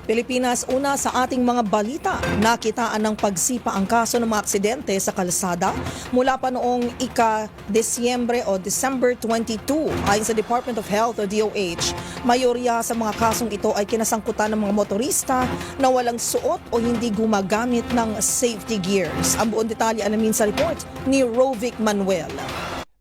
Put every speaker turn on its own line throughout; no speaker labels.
Pilipinas, una sa ating mga balita, nakitaan ng pagsipa ang kaso ng mga aksidente sa kalsada mula pa noong ika-Desyembre o December 22. Ayon sa Department of Health o DOH, mayorya sa mga kasong ito ay kinasangkutan ng mga motorista na walang suot o hindi gumagamit ng safety gears. Ang buong detalye alamin sa report ni Rovic Manuel.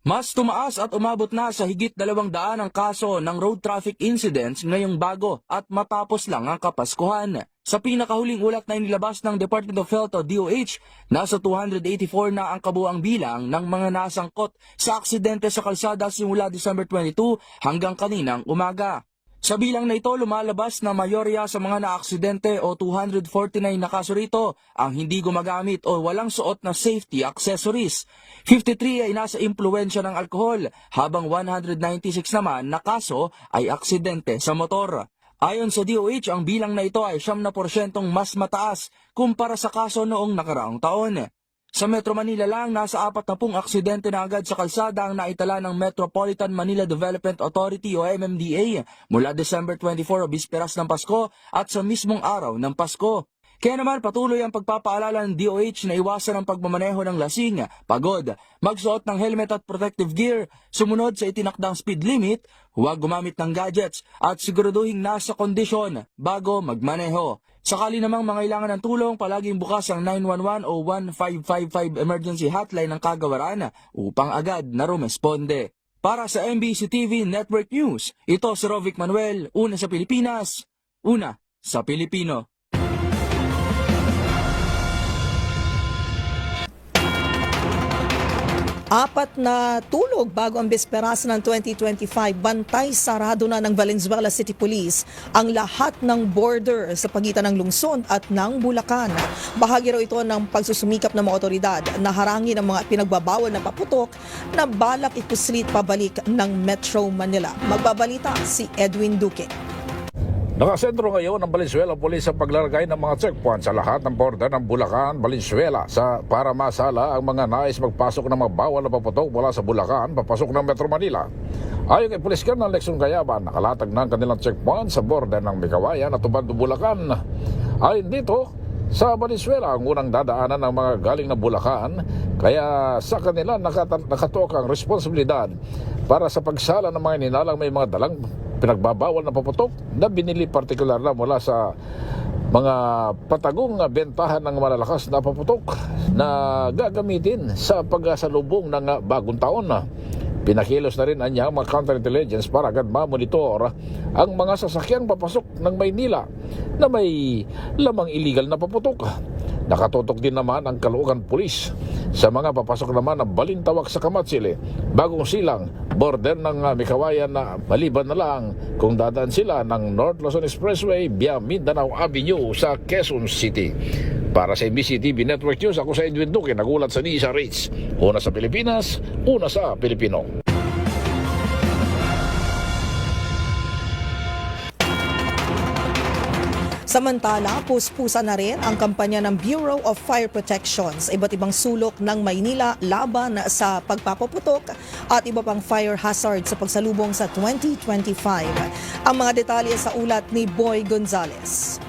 Mas tumaas at umabot na sa higit 200 ang kaso ng road traffic incidents ngayong bago at matapos lang ang Kapaskuhan. Sa pinakahuling ulat na inilabas ng Department of Health o DOH, nasa 284 na ang kabuang bilang ng mga nasangkot sa aksidente sa kalsada simula December 22 hanggang kaninang umaga. Sa bilang na ito, lumalabas na mayorya sa mga naaksidente o 249 na kaso rito ang hindi gumagamit o walang suot na safety accessories. 53 ay nasa impluwensya ng alkohol, habang 196 naman na kaso ay aksidente sa motor. Ayon sa DOH, ang bilang na ito ay 7% mas mataas kumpara sa kaso noong nakaraang taon. Sa Metro Manila lang, nasa 40 aksidente na agad sa kalsada ang naitala ng Metropolitan Manila Development Authority o MMDA mula December 24 o bisperas ng Pasko at sa mismong araw ng Pasko. Kaya naman patuloy ang pagpapaalala ng DOH na iwasan ang pagmamaneho ng lasing, pagod, magsuot ng helmet at protective gear, sumunod sa itinakdang speed limit, huwag gumamit ng gadgets at siguraduhin nasa kondisyon bago magmaneho. Sakali namang mangailangan ng tulong, palaging bukas ang 911 o 1555 emergency hotline ng kagawaran upang agad na rumesponde. Para sa MBC TV Network News, ito si Rovic Manuel, una sa Pilipinas, una sa Pilipino.
Apat na tulog bago ang bisperas ng 2025, bantay sarado na ng Valenzuela City Police ang lahat ng border sa pagitan ng lungsod at ng Bulacan. Bahagi raw ito ng pagsusumikap ng mga otoridad na harangin ang mga pinagbabawal na paputok na balak ipuslit pabalik ng Metro Manila. Magbabalita si Edwin Duque.
Nakasentro ngayon ang Valenzuela Police sa paglalagay ng mga checkpoint sa lahat ng border ng Bulacan, Valenzuela para masala ang mga nais magpasok ng mga bawal na paputok mula sa Bulacan papasok ng Metro Manila. Ayon kay Puliskan ng Lexon Cayaban, nakalatag na ang kanilang checkpoint sa border ng Micawayan at Ubando, Bulacan. Ayon dito, sa Valenzuela ang unang dadaanan ng mga galing na Bulacan, kaya sa kanila nakatok ang responsibilidad para sa pagsala ng mga ninalang may mga dalang pinagbabawal na paputok na binili partikular na mula sa mga patagong bentahan ng malalakas na paputok na gagamitin sa pagsasalubong ng bagong taon. Pinakilos na rin anya mga counterintelligence para agad mamonitor ang mga sasakyang papasok ng Maynila na may lamang illegal na paputok. Nakatutok din naman ang Caloocan Police sa mga papasok naman ng Balintawak sa Kamatsili, Bagong Silang, border ng Micawayan na maliban na lang kung dadaan sila ng North Luzon Expressway via Mindanao Avenue sa Quezon City. Para sa MBC TV Network News, ako sa Edwin Duque, nagulat sa Nisa Rates. Una sa Pilipinas, una sa Pilipino.
Samantala, puspusa na rin ang kampanya ng Bureau of Fire Protection sa iba't ibang sulok ng Maynila laban sa pagpapaputok at iba pang fire hazard sa pagsalubong sa 2025. Ang mga detalye sa ulat ni Boy Gonzales.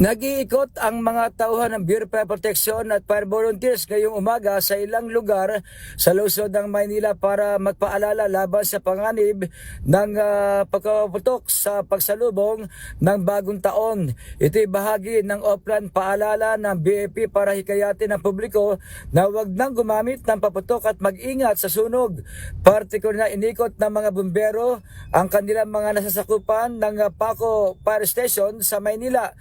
Nag-iikot ang mga tauhan ng Bureau of Fire Protection at Fire Volunteers ngayong umaga sa ilang lugar sa lungsod ng Maynila para magpaalala laban sa panganib ng pagpapaputok sa pagsalubong ng bagong taon. Ito'y bahagi ng offline paalala ng BFP para hikayatin ang publiko na huwag nang gumamit ng paputok at mag-ingat sa sunog. Partikular na inikot ng mga bumbero ang kanilang mga nasasakupan ng Paco Fire Station sa Maynila.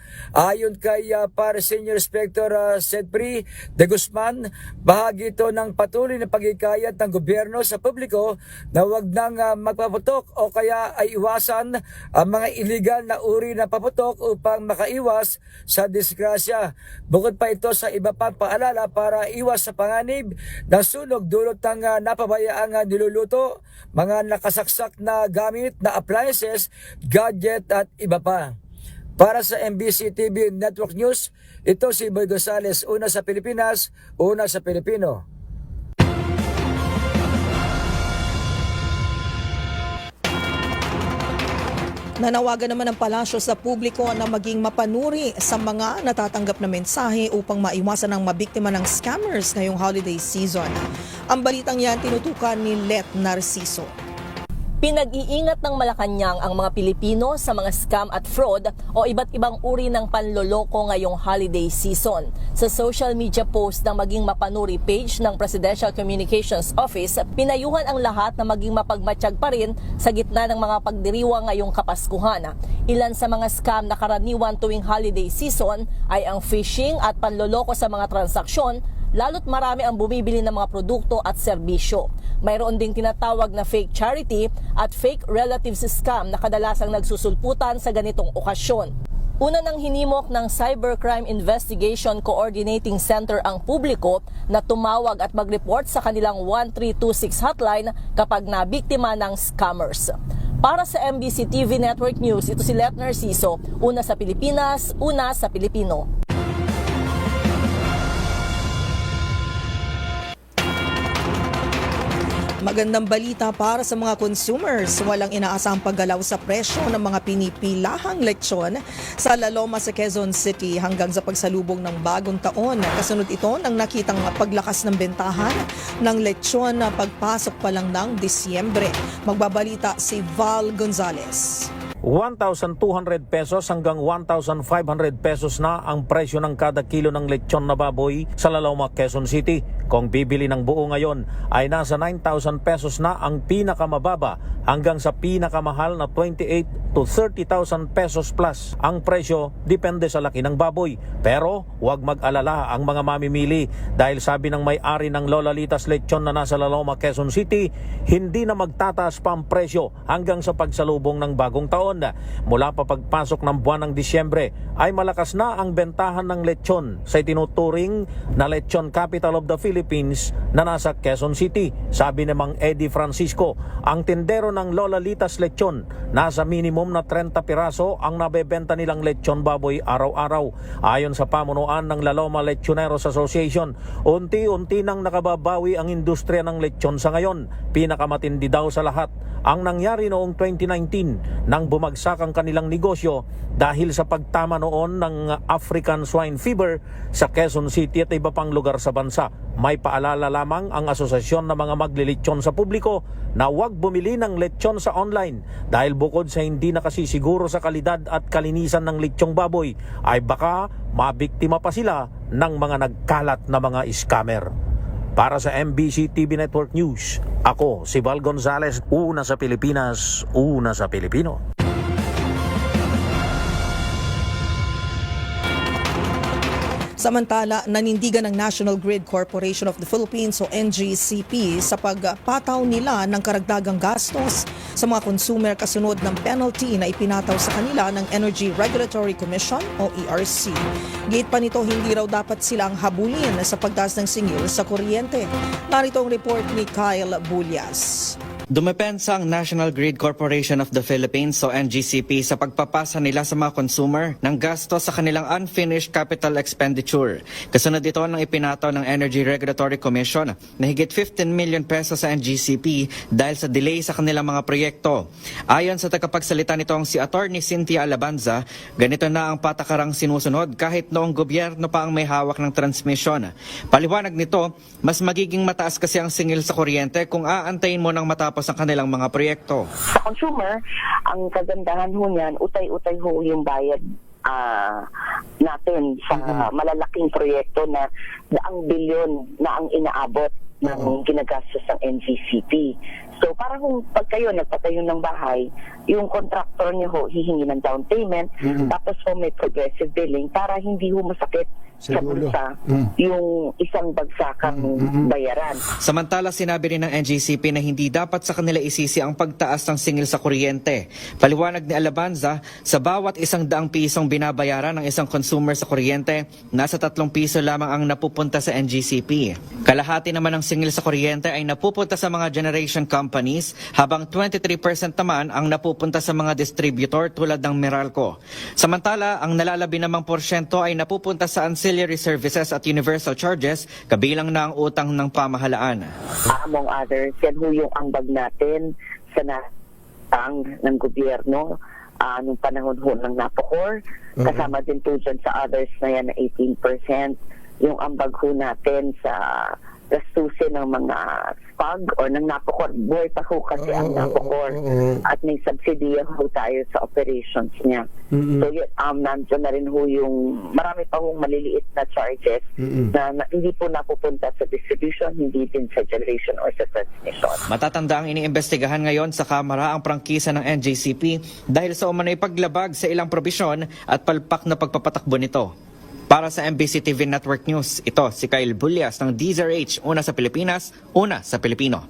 Ayon kay Fire Senior Inspector Sedpri de Guzman, bahagi ito ng patuloy na paghikayat ng gobyerno sa publiko na huwag nang magpaputok o kaya ay iwasan ang mga illegal na uri na paputok upang makaiwas sa disgrasya. Bukod pa ito sa iba pang paalala para iwas sa panganib ng sunog dulot ng napabayaang niluluto, mga nakasaksak na gamit na appliances, gadget at iba pa. Para sa MBC TV Network News, ito si Boy Gonzales, una sa Pilipinas, una sa Pilipino.
Nanawagan naman ang palasyo sa publiko na maging mapanuri sa mga natatanggap na mensahe upang maiwasan ang mabiktima ng scammers ngayong holiday season. Ang balitang yan tinutukan ni Let Narciso.
Pinag-iingat ng Malacanang ang mga Pilipino sa mga scam at fraud o iba't ibang uri ng panloloko ngayong holiday season. Sa social media post ng Maging Mapanuri page ng Presidential Communications Office, pinayuhan ang lahat na maging mapagmatsyag pa rin sa gitna ng mga pagdiriwang ngayong Kapaskuhan. Ilan sa mga scam na karaniwan tuwing holiday season ay ang phishing at panloloko sa mga transaksyon, lalo't marami ang bumibili ng mga produkto at serbisyo. Mayroon ding tinatawag na fake charity at fake relatives scam na kadalasang nagsusulputan sa ganitong okasyon. Una nang hinimok ng Cybercrime Investigation Coordinating Center ang publiko na tumawag at mag-report sa kanilang 1326 hotline kapag nabiktima ng scammers. Para sa MBC TV Network News, ito si Let Narciso, una sa Pilipinas, una sa Pilipino.
Magandang balita para sa mga consumers. Walang inaasahang paggalaw sa presyo ng mga pinipilahang lechon sa La Loma sa Quezon City hanggang sa pagsalubong ng bagong taon. Kasunod ito ng nakitang paglakas ng bentahan ng lechon na pagpasok pa lang ng Disyembre. Magbabalita si Val Gonzalez.
1,200 pesos hanggang 1,500 pesos na ang presyo ng kada kilo ng lechon na baboy sa La Loma, Quezon City. Kung bibili ng buo ngayon ay nasa 9,000 pesos na ang pinakamababa hanggang sa pinakamahal na 28,000 to 30,000 pesos plus ang presyo, depende sa laki ng baboy. Pero huwag mag-alala ang mga mamimili dahil sabi ng may-ari ng Lola Litas Lechon na nasa La Loma, Quezon City, hindi na magtataas pa ang presyo hanggang sa pagsalubong ng bagong taon. Mula pa pagpasok ng buwan ng Disyembre ay malakas na ang bentahan ng lechon sa itinuturing na lechon capital of the Philippines na nasa Quezon City. Sabi ni Mang Eddie Francisco, ang tindero ng Lola Litas Lechon, nasa minimum na 30 piraso ang nabebenta nilang lechon baboy araw-araw. Ayon sa pamunuan ng La Loma Lechoneros Association, unti-unti nang nakababawi ang industriya ng lechon sa ngayon. Pinakamatindi daw sa lahat ang nangyari noong 2019 nang bumagsak ang kanilang negosyo dahil sa pagtama noon ng African Swine Fever sa Quezon City at iba pang lugar sa bansa. May paalala lamang ang asosasyon ng mga maglilechon sa publiko na huwag bumili ng lechon sa online dahil bukod sa hindi nakasisiguro sa kalidad at kalinisan ng lechong baboy ay baka mabiktima pa sila ng mga nagkalat na mga scammer. Para sa MBC TV Network News, ako si Val Gonzalez, una sa Pilipinas, una sa Pilipino.
Samantala, nanindigan ng National Grid Corporation of the Philippines o NGCP sa pagpataw nila ng karagdagang gastos sa mga consumer kasunod ng penalty na ipinataw sa kanila ng Energy Regulatory Commission o ERC. Gate pa nito, hindi raw dapat silang habulin sa pagtaas ng singil sa kuryente. Narito ang report ni Kyle Bulyas.
Dumepensa ang National Grid Corporation of the Philippines o NGCP sa pagpapasa nila sa mga consumer ng gasto sa kanilang unfinished capital expenditure. Kasunod ito ng ipinataw ng Energy Regulatory Commission na higit 15 million pesos sa NGCP dahil sa delay sa kanilang mga proyekto. Ayon sa tagapagsalita nitong si Attorney Cynthia Alabanza, ganito na ang patakarang sinusunod kahit noong gobyerno pa ang may hawak ng transmission. Paliwanag nito, mas magiging mataas kasi ang singil sa kuryente kung aantayin mo ng matapos ang kanilang mga proyekto.
Sa consumer, ang kagandahan ho niyan, utay-utay ho yung bayad natin sa malalaking proyekto na daang bilyon na ang inaabot ng ginagastos ng NGCP. So para kung pag kayo nagpatayo ng bahay, yung contractor niyo ho hihingi ng down payment, tapos ho may progressive billing para hindi ho masakit sa bulsa yung isang bagsakang bayaran.
Samantala, sinabi rin ng NGCP na hindi dapat sa kanila isisi ang pagtaas ng singil sa kuryente. Paliwanag ni Alabanza, sa bawat 100 pisong binabayaran ng isang consumer sa kuryente, nasa 3 piso lamang ang napupunta sa NGCP. Kalahati naman ng singil sa kuryente ay napupunta sa mga generation companies, habang 23% naman ang napupunta sa mga distributor tulad ng Meralco. Samantala, ang nalalabi namang porsyento ay napupunta sa ancillary services at universal charges, kabilang na ang utang ng pamahalaan.
Among others, yan ho yung ambag natin sa natang ng gobyerno nung panahon ho ng Napocor. Kasama din po dyan sa others na yan na 18%. Yung ambag ho natin sa gastusin ng mga SPAG or ng Napocor. Buhay pa ho kasi ang Napocor. At may subsidy ho tayo sa operations niya. So yun, nandiyan na rin ho yung marami pa hong maliliit na charges na hindi po napupunta sa distribution, hindi din sa generation or sa transmission.
Matatanda ang iniimbestigahan ngayon sa Kamara ang prangkisa ng NJCP dahil sa umano'y paglabag sa ilang probisyon at palpak na pagpapatakbo nito. Para sa MBC TV Network News, ito si Kyle Bulyas ng DZRH, una sa Pilipinas, una sa Pilipino.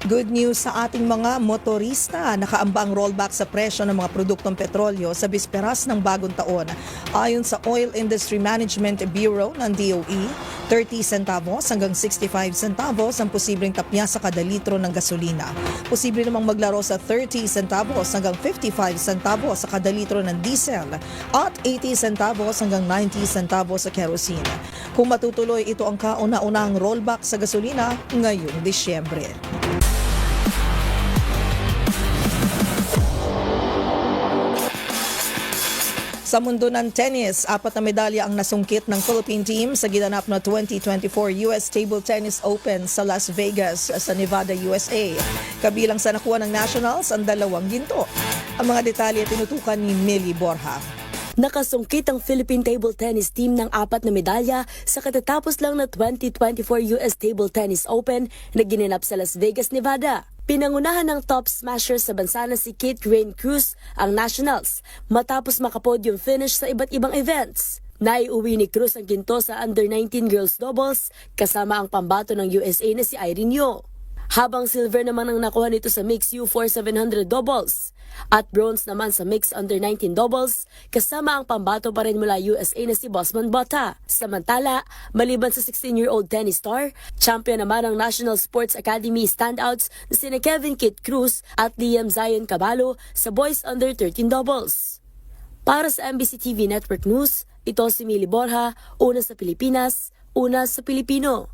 Good news sa ating mga motorista. Nakaamba ang rollback sa presyo ng mga produktong petrolyo sa bisperas ng bagong taon. Ayon sa Oil Industry Management Bureau ng DOE, 30 centavos hanggang 65 centavos ang posibleng tapya sa kada litro ng gasolina. Posible namang maglaro sa 30 centavos hanggang 55 centavos sa kada litro ng diesel at 80 centavos hanggang 90 centavos sa kerosene. Kung matutuloy, ito ang kauna-unahang rollback sa gasolina ngayong Disyembre. Sa mundo ng tennis, 4 na medalya ang nasungkit ng Philippine team sa ginanap na 2024 US Table Tennis Open sa Las Vegas sa Nevada, USA. Kabilang sa nakuha ng nationals ang 2 ginto. Ang mga detalye tinutukan ni Millie Borja.
Nakasungkit ang Philippine Table Tennis team ng 4 na medalya sa katatapos lang na 2024 US Table Tennis Open na ginanap sa Las Vegas, Nevada. Pinangunahan ng top smasher sa bansa na si Kate Rain Cruz ang nationals matapos makapodium finish sa iba't ibang events. Naiuwi ni Cruz ang ginto sa under-19 girls doubles kasama ang pambato ng USA na si Irene Yo. Habang silver naman ang nakuha nito sa mix U4 700 doubles at bronze naman sa mix under-19 doubles kasama ang pambato pa rin mula USA na si Bosman Bota. Samantala, maliban sa 16-year-old tennis star, champion naman ang National Sports Academy standouts na sina Kevin Kit Cruz at Liam Zion Caballo sa boys under-13 doubles. Para sa MBC TV Network News, ito si Millie Borja, una sa Pilipinas, una sa Pilipino.